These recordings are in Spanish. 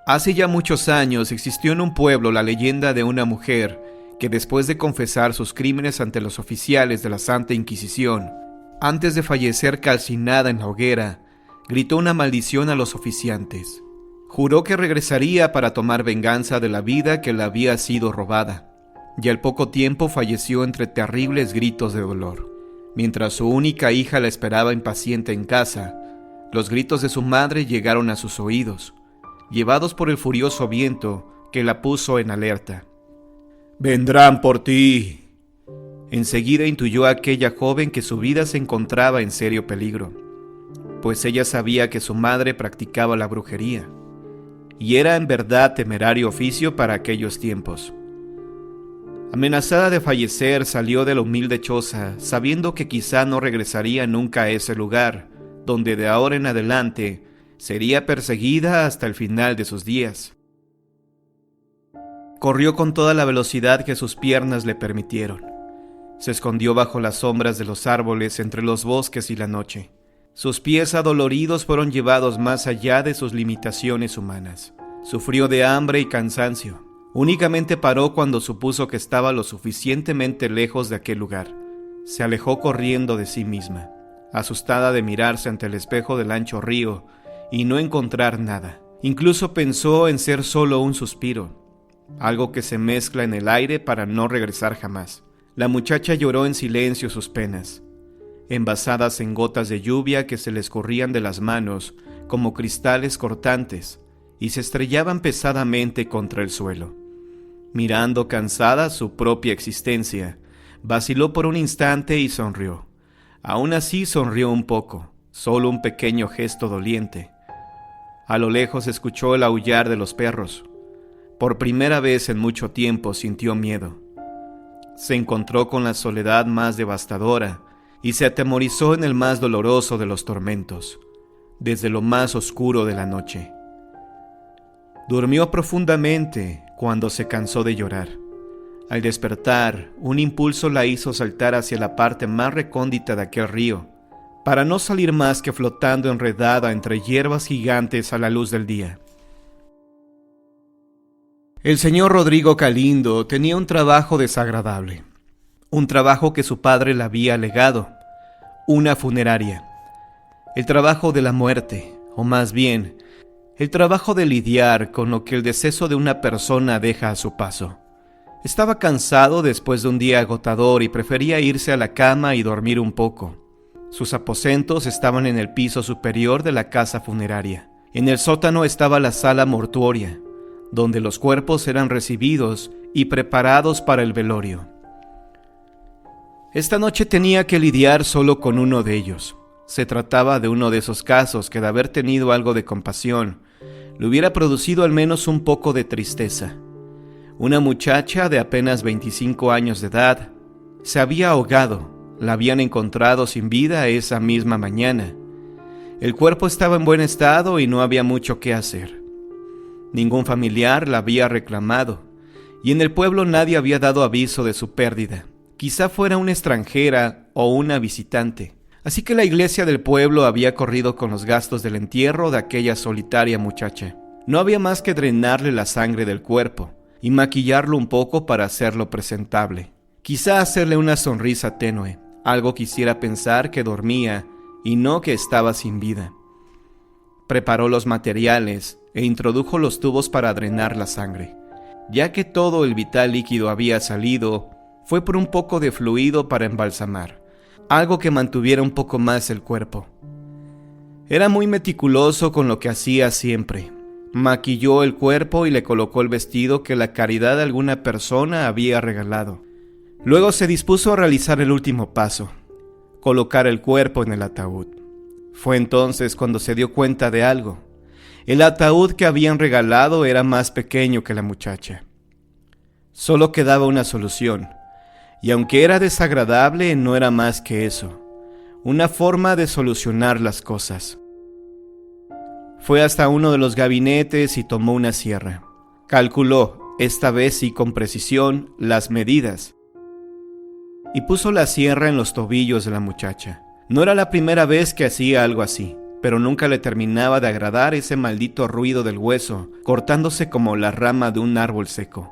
Hace ya muchos años existió en un pueblo la leyenda de una mujer que, después de confesar sus crímenes ante los oficiales de la Santa Inquisición, antes de fallecer calcinada en la hoguera, gritó una maldición a los oficiantes. Juró que regresaría para tomar venganza de la vida que le había sido robada, y al poco tiempo falleció entre terribles gritos de dolor. Mientras su única hija la esperaba impaciente en casa, los gritos de su madre llegaron a sus oídos, llevados por el furioso viento que la puso en alerta. «¡Vendrán por ti!». Enseguida intuyó a aquella joven que su vida se encontraba en serio peligro, pues ella sabía que su madre practicaba la brujería, y era en verdad temerario oficio para aquellos tiempos. Amenazada de fallecer, salió de la humilde choza, sabiendo que quizá no regresaría nunca a ese lugar, donde de ahora en adelante sería perseguida hasta el final de sus días. Corrió con toda la velocidad que sus piernas le permitieron. Se escondió bajo las sombras de los árboles entre los bosques y la noche. Sus pies adoloridos fueron llevados más allá de sus limitaciones humanas. Sufrió de hambre y cansancio. Únicamente paró cuando supuso que estaba lo suficientemente lejos de aquel lugar. Se alejó corriendo de sí misma, asustada de mirarse ante el espejo del ancho río y no encontrar nada. Incluso pensó en ser solo un suspiro, algo que se mezcla en el aire para no regresar jamás. La muchacha lloró en silencio sus penas, envasadas en gotas de lluvia que se le escurrían de las manos como cristales cortantes y se estrellaban pesadamente contra el suelo. Mirando cansada su propia existencia, vaciló por un instante y sonrió. Aún así sonrió un poco, solo un pequeño gesto doliente. A lo lejos escuchó el aullar de los perros. Por primera vez en mucho tiempo sintió miedo. Se encontró con la soledad más devastadora y se atemorizó en el más doloroso de los tormentos, desde lo más oscuro de la noche. Durmió profundamente cuando se cansó de llorar. Al despertar, un impulso la hizo saltar hacia la parte más recóndita de aquel río, para no salir más que flotando enredada entre hierbas gigantes a la luz del día. El señor Rodrigo Galindo tenía un trabajo desagradable, un trabajo que su padre le había legado, una funeraria. El trabajo de la muerte, o más bien, el trabajo de lidiar con lo que el deceso de una persona deja a su paso. Estaba cansado después de un día agotador y prefería irse a la cama y dormir un poco. Sus aposentos estaban en el piso superior de la casa funeraria. En el sótano estaba la sala mortuoria, donde los cuerpos eran recibidos y preparados para el velorio. Esta noche tenía que lidiar solo con uno de ellos. Se trataba de uno de esos casos que, de haber tenido algo de compasión, le hubiera producido al menos un poco de tristeza. Una muchacha de apenas 25 años de edad se había ahogado. La habían encontrado sin vida esa misma mañana. El cuerpo estaba en buen estado y no había mucho que hacer. Ningún familiar la había reclamado, y en el pueblo nadie había dado aviso de su pérdida. Quizá fuera una extranjera o una visitante. Así que la iglesia del pueblo había corrido con los gastos del entierro de aquella solitaria muchacha. No había más que drenarle la sangre del cuerpo y maquillarlo un poco para hacerlo presentable. Quizá hacerle una sonrisa tenue. Algo quisiera pensar que dormía y no que estaba sin vida. Preparó los materiales e introdujo los tubos para drenar la sangre. Ya que todo el vital líquido había salido, fue por un poco de fluido para embalsamar, algo que mantuviera un poco más el cuerpo. Era muy meticuloso con lo que hacía siempre. Maquilló el cuerpo y le colocó el vestido que la caridad de alguna persona había regalado. Luego se dispuso a realizar el último paso, colocar el cuerpo en el ataúd. Fue entonces cuando se dio cuenta de algo. El ataúd que habían regalado era más pequeño que la muchacha. Solo quedaba una solución, y aunque era desagradable, no era más que eso, una forma de solucionar las cosas. Fue hasta uno de los gabinetes y tomó una sierra. Calculó, esta vez sí con precisión, las medidas, y puso la sierra en los tobillos de la muchacha. No era la primera vez que hacía algo así. pero nunca le terminaba de agradar ese maldito ruido del hueso, cortándose como la rama de un árbol seco.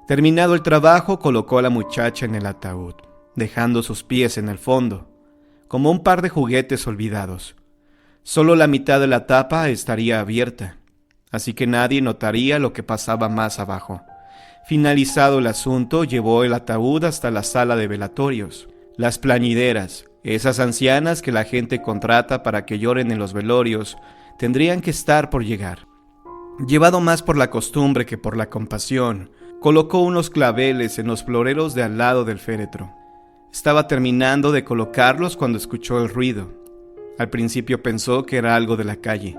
Terminado el trabajo, colocó a la muchacha en el ataúd, dejando sus pies en el fondo, como un par de juguetes olvidados. Solo la mitad de la tapa estaría abierta, así que nadie notaría lo que pasaba más abajo. Finalizado el asunto, llevó el ataúd hasta la sala de velatorios. Las plañideras, esas ancianas que la gente contrata para que lloren en los velorios, tendrían que estar por llegar. Llevado más por la costumbre que por la compasión, colocó unos claveles en los floreros de al lado del féretro. Estaba terminando de colocarlos cuando escuchó el ruido. Al principio pensó que era algo de la calle,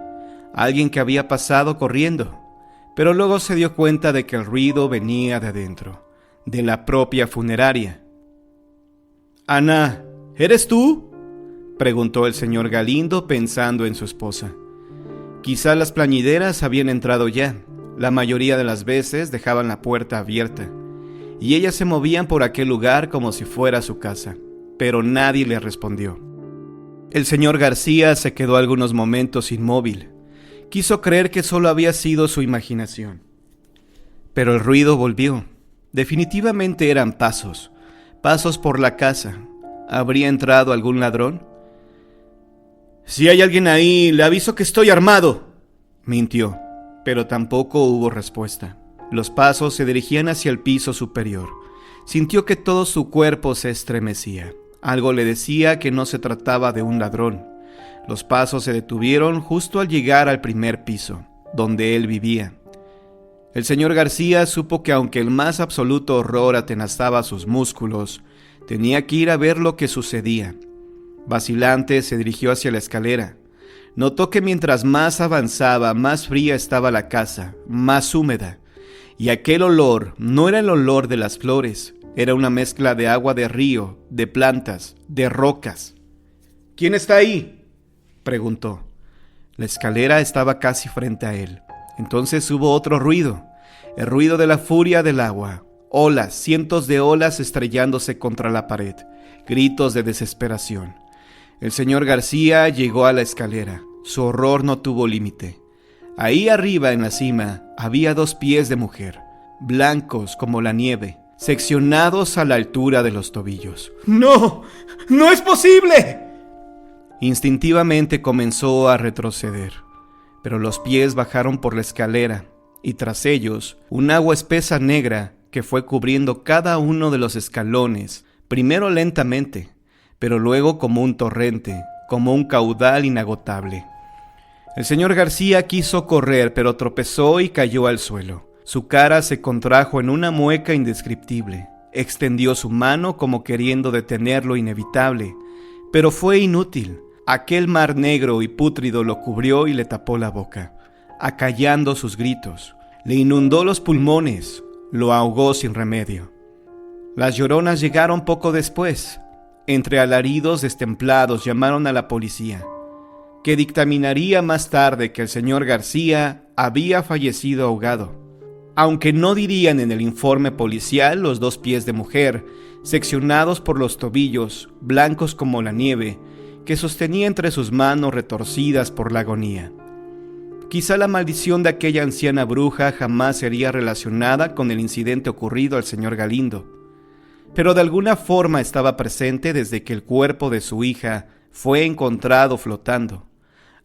alguien que había pasado corriendo, pero luego se dio cuenta de que el ruido venía de adentro, de la propia funeraria. «Ana, ¿eres tú?», preguntó el señor Galindo pensando en su esposa. Quizá las plañideras habían entrado ya. La mayoría de las veces dejaban la puerta abierta, y ellas se movían por aquel lugar como si fuera su casa, pero nadie le respondió. El señor García se quedó algunos momentos inmóvil. Quiso creer que solo había sido su imaginación. Pero el ruido volvió. Definitivamente eran pasos por la casa. ¿Habría entrado algún ladrón? «Si hay alguien ahí, le aviso que estoy armado», mintió, pero tampoco hubo respuesta. Los pasos se dirigían hacia el piso superior. Sintió que todo su cuerpo se estremecía. Algo le decía que no se trataba de un ladrón. Los pasos se detuvieron justo al llegar al primer piso, donde él vivía. El señor García supo que aunque el más absoluto horror atenazaba sus músculos, tenía que ir a ver lo que sucedía. Vacilante se dirigió hacia la escalera. Notó que mientras más avanzaba, más fría estaba la casa, más húmeda. Y aquel olor no era el olor de las flores, era una mezcla de agua de río, de plantas, de rocas. «¿Quién está ahí?», preguntó. La escalera estaba casi frente a él. Entonces hubo otro ruido, el ruido de la furia del agua. Olas, cientos de olas estrellándose contra la pared, gritos de desesperación. El señor García llegó a la escalera. Su horror no tuvo límite. Ahí arriba en la cima había 2 pies de mujer, blancos como la nieve, seccionados a la altura de los tobillos. «¡No! ¡No es posible!». Instintivamente comenzó a retroceder, pero los pies bajaron por la escalera y tras ellos un agua espesa negra que fue cubriendo cada uno de los escalones, primero lentamente, pero luego como un torrente, como un caudal inagotable. El señor García quiso correr, pero tropezó y cayó al suelo. Su cara se contrajo en una mueca indescriptible. Extendió su mano como queriendo detener lo inevitable, pero fue inútil. Aquel mar negro y pútrido lo cubrió y le tapó la boca, acallando sus gritos. Le inundó los pulmones, lo ahogó sin remedio. Las lloronas llegaron poco después. Entre alaridos destemplados llamaron a la policía, que dictaminaría más tarde que el señor García había fallecido ahogado, aunque no dirían en el informe policial los 2 pies de mujer, seccionados por los tobillos, blancos como la nieve, que sostenía entre sus manos retorcidas por la agonía. Quizá la maldición de aquella anciana bruja jamás sería relacionada con el incidente ocurrido al señor Galindo, pero de alguna forma estaba presente desde que el cuerpo de su hija fue encontrado flotando,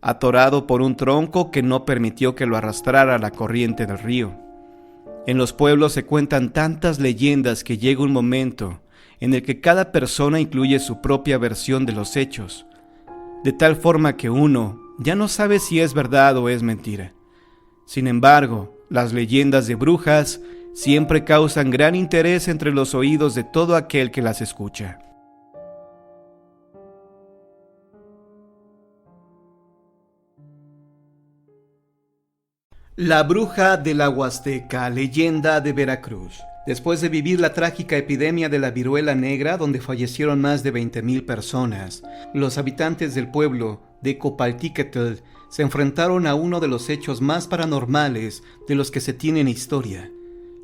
atorado por un tronco que no permitió que lo arrastrara la corriente del río. En los pueblos se cuentan tantas leyendas que llega un momento en el que cada persona incluye su propia versión de los hechos, de tal forma que uno ya no sabe si es verdad o es mentira. Sin embargo, las leyendas de brujas siempre causan gran interés entre los oídos de todo aquel que las escucha. La bruja de la Huasteca, leyenda de Veracruz. Después de vivir la trágica epidemia de la viruela negra, donde fallecieron más de 20,000 personas, los habitantes del pueblo de Copaltiquetl se enfrentaron a uno de los hechos más paranormales de los que se tiene en historia.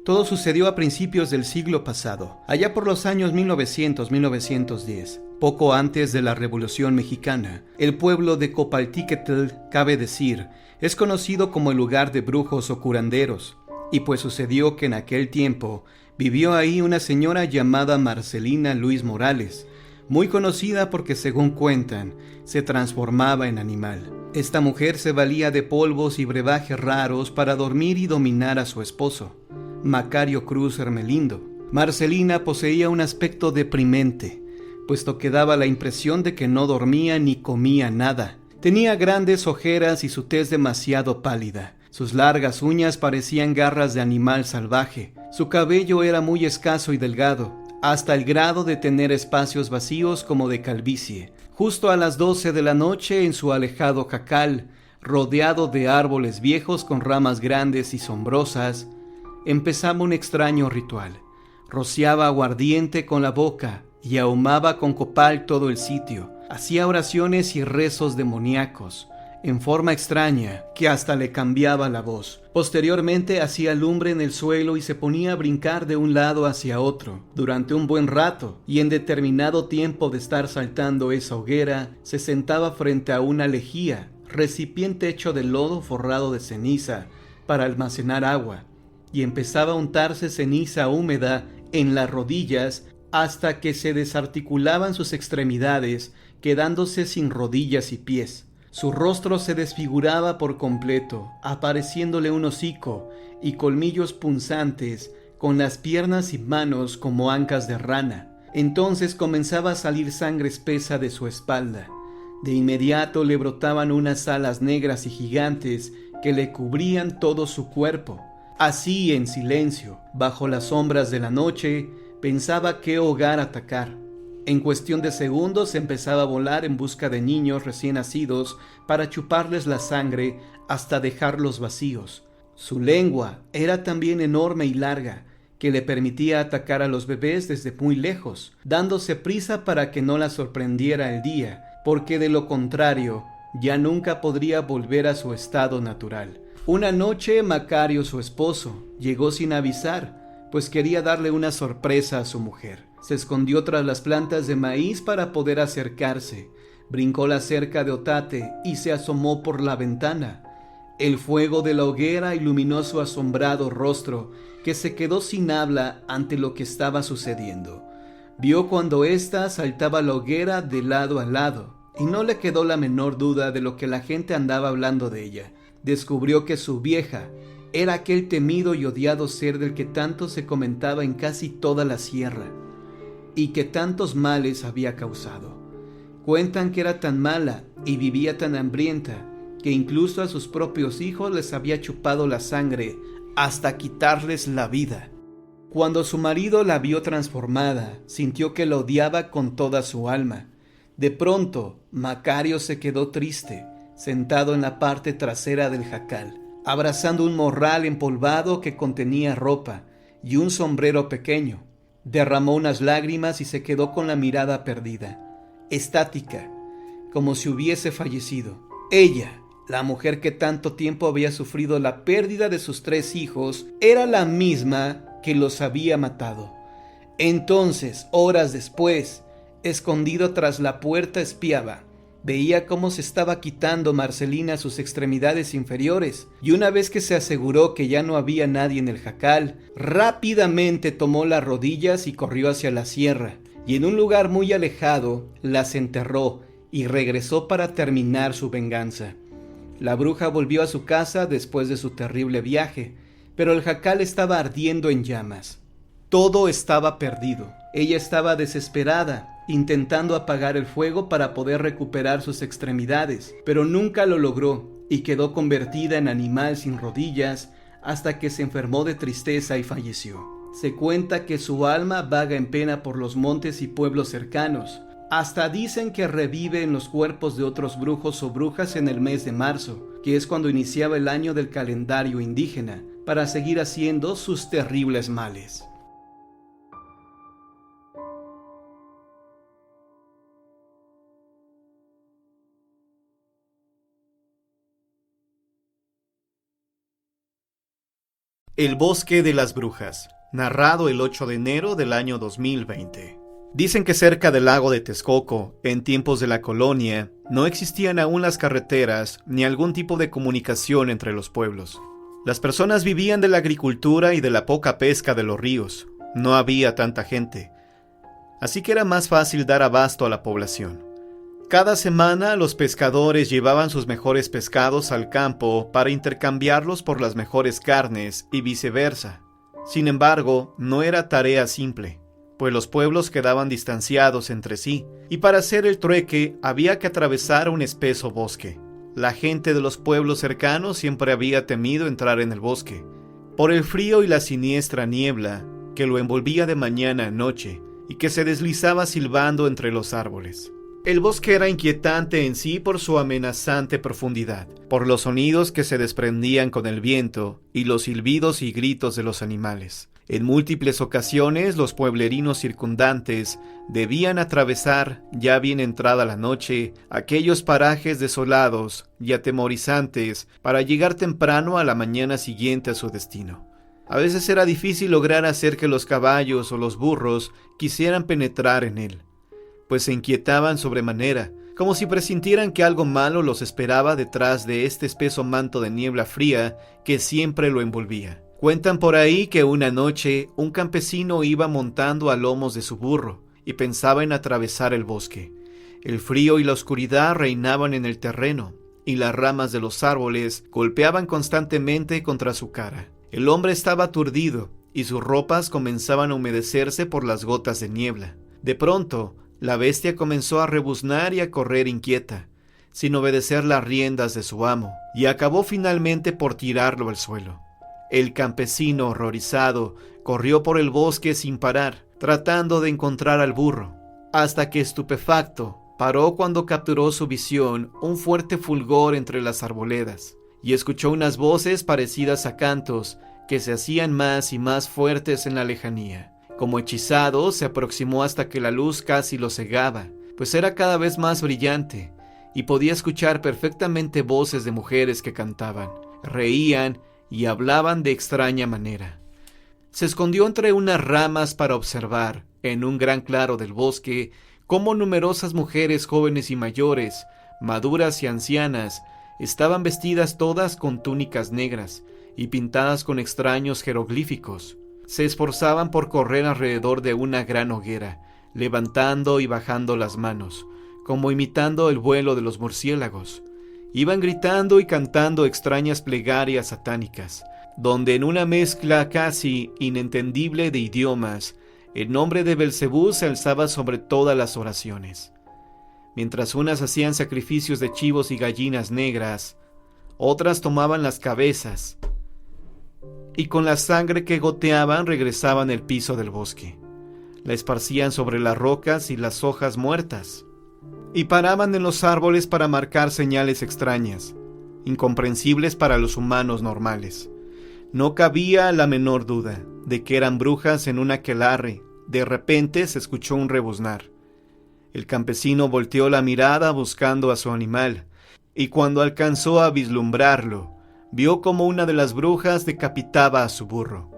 Todo sucedió a principios del siglo pasado, allá por los años 1900-1910. Poco antes de la Revolución Mexicana, el pueblo de Copaltiquetl, cabe decir, es conocido como el lugar de brujos o curanderos, y pues sucedió que en aquel tiempo vivió ahí una señora llamada Marcelina Luis Morales, muy conocida porque, según cuentan, se transformaba en animal. Esta mujer se valía de polvos y brebajes raros para dormir y dominar a su esposo, Macario Cruz Hermelindo. Marcelina poseía un aspecto deprimente, puesto que daba la impresión de que no dormía ni comía nada. Tenía grandes ojeras y su tez demasiado pálida. Sus largas uñas parecían garras de animal salvaje. Su cabello era muy escaso y delgado, hasta el grado de tener espacios vacíos como de calvicie. Justo a las 12 de la noche, en su alejado jacal, rodeado de árboles viejos con ramas grandes y sombrosas, empezaba un extraño ritual. Rociaba aguardiente con la boca y ahumaba con copal todo el sitio. Hacía oraciones y rezos demoníacos, en forma extraña, que hasta le cambiaba la voz. Posteriormente hacía lumbre en el suelo y se ponía a brincar de un lado hacia otro, durante un buen rato, y en determinado tiempo de estar saltando esa hoguera, se sentaba frente a una lejía, recipiente hecho de lodo forrado de ceniza, para almacenar agua, y empezaba a untarse ceniza húmeda en las rodillas hasta que se desarticulaban sus extremidades, quedándose sin rodillas y pies. Su rostro se desfiguraba por completo, apareciéndole un hocico y colmillos punzantes, con las piernas y manos como ancas de rana. Entonces comenzaba a salir sangre espesa de su espalda. De inmediato le brotaban unas alas negras y gigantes que le cubrían todo su cuerpo. Así, en silencio, bajo las sombras de la noche, pensaba qué hogar atacar. En cuestión de segundos empezaba a volar en busca de niños recién nacidos para chuparles la sangre hasta dejarlos vacíos. Su lengua era también enorme y larga, que le permitía atacar a los bebés desde muy lejos, dándose prisa para que no la sorprendiera el día, porque de lo contrario ya nunca podría volver a su estado natural. Una noche Macario, su esposo, llegó sin avisar, pues quería darle una sorpresa a su mujer. Se escondió tras las plantas de maíz para poder acercarse, brincó la cerca de otate y se asomó por la ventana. El fuego de la hoguera iluminó su asombrado rostro, que se quedó sin habla ante lo que estaba sucediendo. Vio cuando ésta saltaba la hoguera de lado a lado, y no le quedó la menor duda de lo que la gente andaba hablando de ella. Descubrió que su vieja era aquel temido y odiado ser del que tanto se comentaba en casi toda la sierra, y que tantos males había causado. Cuentan que era tan mala y vivía tan hambrienta, que incluso a sus propios hijos les había chupado la sangre hasta quitarles la vida. Cuando su marido la vio transformada, sintió que la odiaba con toda su alma. De pronto, Macario se quedó triste, sentado en la parte trasera del jacal, abrazando un morral empolvado que contenía ropa y un sombrero pequeño. Derramó unas lágrimas y se quedó con la mirada perdida, estática, como si hubiese fallecido. Ella, la mujer que tanto tiempo había sufrido la pérdida de sus 3 hijos, era la misma que los había matado. Entonces, horas después, escondido tras la puerta, espiaba. Veía cómo se estaba quitando Marcelina sus extremidades inferiores, y una vez que se aseguró que ya no había nadie en el jacal, rápidamente tomó las rodillas y corrió hacia la sierra, y en un lugar muy alejado las enterró y regresó para terminar su venganza. La bruja volvió a su casa después de su terrible viaje, pero el jacal estaba ardiendo en llamas. Todo estaba perdido. Ella estaba desesperada, intentando apagar el fuego para poder recuperar sus extremidades, pero nunca lo logró y quedó convertida en animal sin rodillas hasta que se enfermó de tristeza y falleció. Se cuenta que su alma vaga en pena por los montes y pueblos cercanos. Hasta dicen que revive en los cuerpos de otros brujos o brujas en el mes de marzo, que es cuando iniciaba el año del calendario indígena, para seguir haciendo sus terribles males. El bosque de las brujas, narrado el 8 de enero del año 2020. Dicen que cerca del lago de Texcoco, en tiempos de la colonia, no existían aún las carreteras ni algún tipo de comunicación entre los pueblos. Las personas vivían de la agricultura y de la poca pesca de los ríos. No había tanta gente, así que era más fácil dar abasto a la población. Cada semana los pescadores llevaban sus mejores pescados al campo para intercambiarlos por las mejores carnes y viceversa. Sin embargo, no era tarea simple, pues los pueblos quedaban distanciados entre sí, y para hacer el trueque había que atravesar un espeso bosque. La gente de los pueblos cercanos siempre había temido entrar en el bosque, por el frío y la siniestra niebla que lo envolvía de mañana a noche y que se deslizaba silbando entre los árboles. El bosque era inquietante en sí por su amenazante profundidad, por los sonidos que se desprendían con el viento y los silbidos y gritos de los animales. En múltiples ocasiones los pueblerinos circundantes debían atravesar, ya bien entrada la noche, aquellos parajes desolados y atemorizantes para llegar temprano a la mañana siguiente a su destino. A veces era difícil lograr hacer que los caballos o los burros quisieran penetrar en él, pues se inquietaban sobremanera, como si presintieran que algo malo los esperaba detrás de este espeso manto de niebla fría que siempre lo envolvía. Cuentan por ahí que una noche un campesino iba montando a lomos de su burro y pensaba en atravesar el bosque. El frío y la oscuridad reinaban en el terreno, y las ramas de los árboles golpeaban constantemente contra su cara. El hombre estaba aturdido y sus ropas comenzaban a humedecerse por las gotas de niebla. De pronto, la bestia comenzó a rebuznar y a correr inquieta, sin obedecer las riendas de su amo, y acabó finalmente por tirarlo al suelo. El campesino, horrorizado, corrió por el bosque sin parar, tratando de encontrar al burro, hasta que, estupefacto, paró cuando capturó su visión un fuerte fulgor entre las arboledas, y escuchó unas voces parecidas a cantos que se hacían más y más fuertes en la lejanía. Como hechizado, se aproximó hasta que la luz casi lo cegaba, pues era cada vez más brillante, y podía escuchar perfectamente voces de mujeres que cantaban, reían y hablaban de extraña manera. Se escondió entre unas ramas para observar, en un gran claro del bosque, cómo numerosas mujeres jóvenes y mayores, maduras y ancianas, estaban vestidas todas con túnicas negras y pintadas con extraños jeroglíficos. Se esforzaban por correr alrededor de una gran hoguera, levantando y bajando las manos, como imitando el vuelo de los murciélagos. Iban gritando y cantando extrañas plegarias satánicas, donde en una mezcla casi inentendible de idiomas, el nombre de Belcebú se alzaba sobre todas las oraciones. Mientras unas hacían sacrificios de chivos y gallinas negras, otras tomaban las cabezas y con la sangre que goteaban regresaban al piso del bosque. La esparcían sobre las rocas y las hojas muertas, y paraban en los árboles para marcar señales extrañas, incomprensibles para los humanos normales. No cabía la menor duda de que eran brujas en un aquelarre. De repente se escuchó un rebuznar. El campesino volteó la mirada buscando a su animal, y cuando alcanzó a vislumbrarlo, vio como una de las brujas decapitaba a su burro.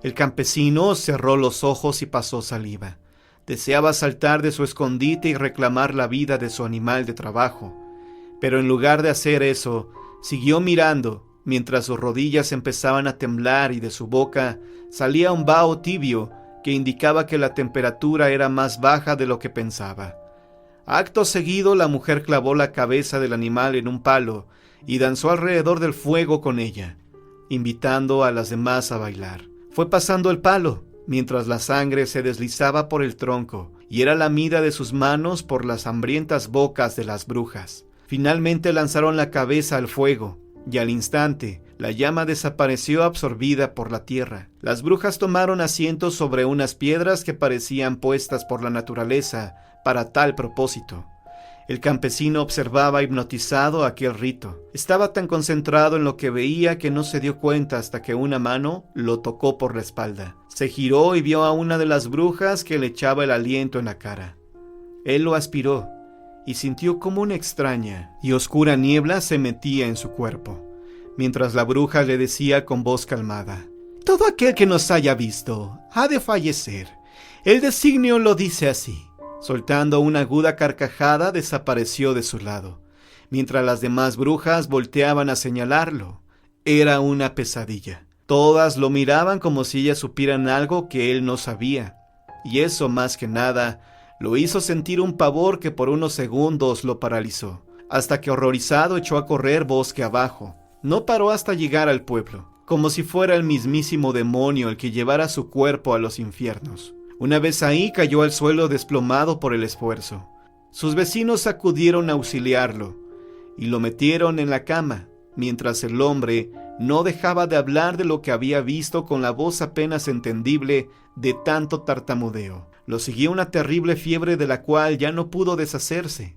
El campesino cerró los ojos y pasó saliva. Deseaba saltar de su escondite y reclamar la vida de su animal de trabajo, pero en lugar de hacer eso, siguió mirando, mientras sus rodillas empezaban a temblar y de su boca salía un vaho tibio que indicaba que la temperatura era más baja de lo que pensaba. Acto seguido, la mujer clavó la cabeza del animal en un palo y danzó alrededor del fuego con ella, invitando a las demás a bailar. Fue pasando el palo, mientras la sangre se deslizaba por el tronco y era lamida de sus manos por las hambrientas bocas de las brujas. Finalmente lanzaron la cabeza al fuego, y al instante la llama desapareció absorbida por la tierra. Las brujas tomaron asiento sobre unas piedras que parecían puestas por la naturaleza para tal propósito. El campesino observaba hipnotizado aquel rito. Estaba tan concentrado en lo que veía que no se dio cuenta hasta que una mano lo tocó por la espalda. Se giró y vio a una de las brujas que le echaba el aliento en la cara. Él lo aspiró y sintió como una extraña y oscura niebla se metía en su cuerpo, mientras la bruja le decía con voz calmada: todo aquel que nos haya visto ha de fallecer. El designio lo dice así. Soltando una aguda carcajada, desapareció de su lado, mientras las demás brujas volteaban a señalarlo. Era una pesadilla. Todas lo miraban como si ellas supieran algo que él no sabía, y eso más que nada lo hizo sentir un pavor que por unos segundos lo paralizó, hasta que horrorizado echó a correr bosque abajo. No paró hasta llegar al pueblo, como si fuera el mismísimo demonio el que llevara su cuerpo a los infiernos. Una vez ahí cayó al suelo desplomado por el esfuerzo. Sus vecinos acudieron a auxiliarlo y lo metieron en la cama, mientras el hombre no dejaba de hablar de lo que había visto con la voz apenas entendible de tanto tartamudeo. Lo siguió una terrible fiebre de la cual ya no pudo deshacerse.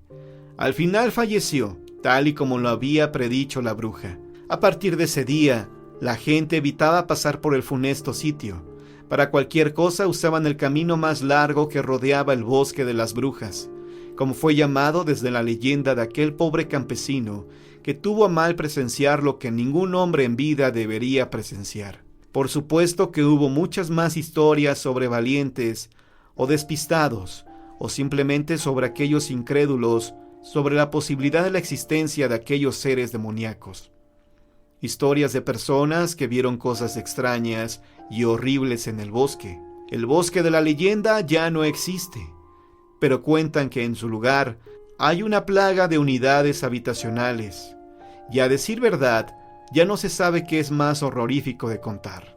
Al final falleció, tal y como lo había predicho la bruja. A partir de ese día, la gente evitaba pasar por el funesto sitio. Para cualquier cosa usaban el camino más largo que rodeaba el bosque de las brujas, como fue llamado desde la leyenda de aquel pobre campesino que tuvo a mal presenciar lo que ningún hombre en vida debería presenciar. Por supuesto que hubo muchas más historias sobre valientes o despistados, o simplemente sobre aquellos incrédulos, sobre la posibilidad de la existencia de aquellos seres demoníacos. Historias de personas que vieron cosas extrañas y horribles en el bosque. El bosque de la leyenda ya no existe, pero cuentan que en su lugar hay una plaga de unidades habitacionales, y a decir verdad, ya no se sabe qué es más horrorífico de contar.